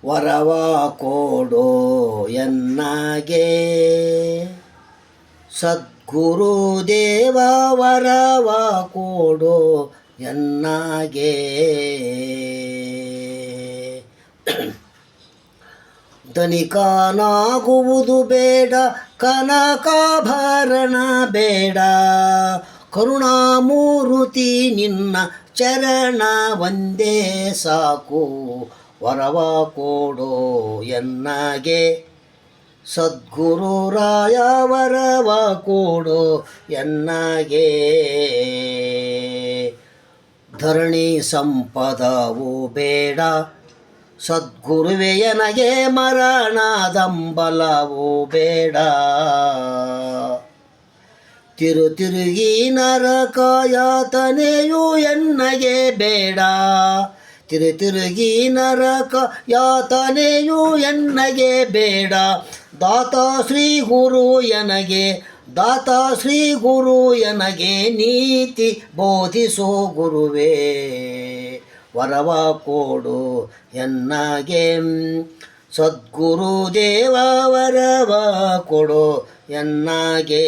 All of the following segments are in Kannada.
ವರವ ಕೊಡೋ ಎನ್ನಗೆ ಸದ್ಗುರುದೇವ ವರವ ಕೊಡೋ ಎನ್ನಗೆ ಧನಿಕನಾಗುವುದು ಬೇಡ ಕನಕಾಭರಣ ಬೇಡ ಕರುಣಾಮೂರ್ತಿ ನಿನ್ನ ಚರಣ ಒಂದೇ ಸಾಕು ವರವ ಕೊಡೋ ಎನ್ನಗೆ ಸದ್ಗುರುರಾಯ ವರವ ಕೊಡೋ ಎನ್ನಗೆ ಧರಣಿ ಸಂಪದವು ಬೇಡ ಸದ್ಗುರುವೆಯನಗೆ ಮರಣದಂಬಲವು ಬೇಡ ತಿರುಗಿ ನರಕ ಎನ್ನಗೆ ಬೇಡ ತಿರುಗಿ ನರಕ ಯಾತನೆಯು ಎನ್ನಗೆ ಬೇಡ ದಾತ ಶ್ರೀ ಗುರು ಎನಗೆ ದಾತ ಶ್ರೀ ಗುರು ಎನಗೆ ನೀತಿ ಬೋಧಿಸೋ ಗುರುವೇ ವರವ ಕೊಡು ಎನ್ನಗೆ ಸದ್ಗುರುದೇವ ವರವ ಕೊಡು ಎನ್ನಗೆ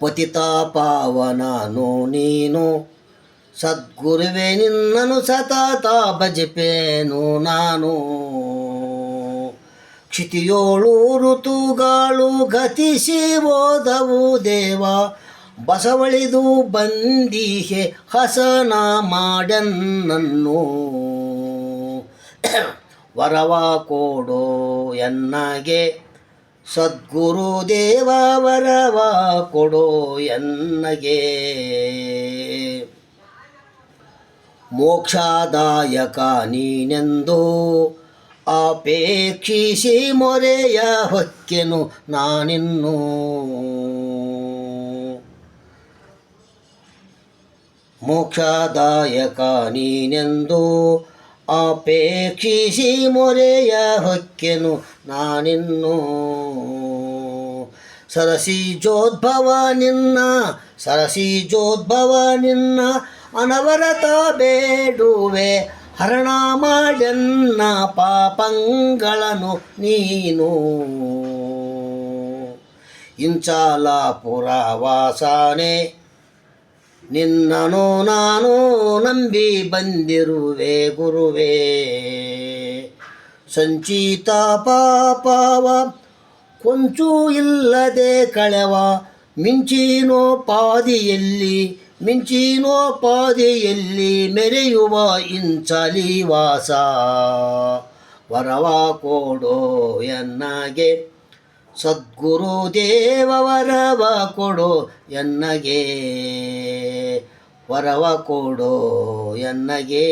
ಪತಿತ ಪಾವನನು ನೀನು ಸದ್ಗುರುವೆ ನಿನ್ನನು ಸತತ ಭಜಿಪೇನು ನಾನು ಕ್ಷಿತಿಯೋಳು ಋತುಗಳು ಗತಿಸಿ ಹೋದವು ದೇವ ಬಸವಳಿದು ಬಂದಿಹೆ ಹಸನ ಮಾಡನ್ನನ್ನು ವರವ ಕೊಡೋ ಎನ್ನಗೆ ಸದ್ಗುರುದೇವ ವರವ ಕೊಡೋ ಎನ್ನಗೆ ಮೋಕ್ಷದಾಯಕ ನೀನೆಂದು ಅಪೇಕ್ಷಿಸಿ ಮೊರೆಯ ಹೊಕ್ಕೆನು ನಾನಿನ್ನು ಮೋಕ್ಷದಾಯಕ ನೀನೆಂದು ಅಪೇಕ್ಷಿಸಿ ಮೊರೆಯ ಹೊಕ್ಕೆನು ನಾನಿನ್ನು ಸರಸಿಜೋದ್ಭವ ನಿನ್ನ ಅನವರತ ಬೇಡುವೆ ಹರಣ ಮಾಡೆನ್ನ ಪಾಪಂಗಳನ್ನು ನೀನು ಇಂಚಾಲಾಪುರ ವಾಸನೆ ನಿನ್ನನು ನಾನು ನಂಬಿ ಬಂದಿರುವೆ ಗುರುವೇ ಸಂಚಿತ ಪಾಪವ ಕೊಂಚೂ ಇಲ್ಲದೆ ಕಳೆವ ಮಿಂಚಿನೋಪಾದಿಯಲ್ಲಿ ಮೆರೆಯುವ ಇಂಚಲಿ ವಾಸ ವರವ ಕೊಡೋ ಎನ್ನಗೆ ಸದ್ಗುರುದೇವ ವರವ ಕೊಡೋ ಎನ್ನಗೆ ವರವ ಕೊಡೋ ಎನ್ನಗೆ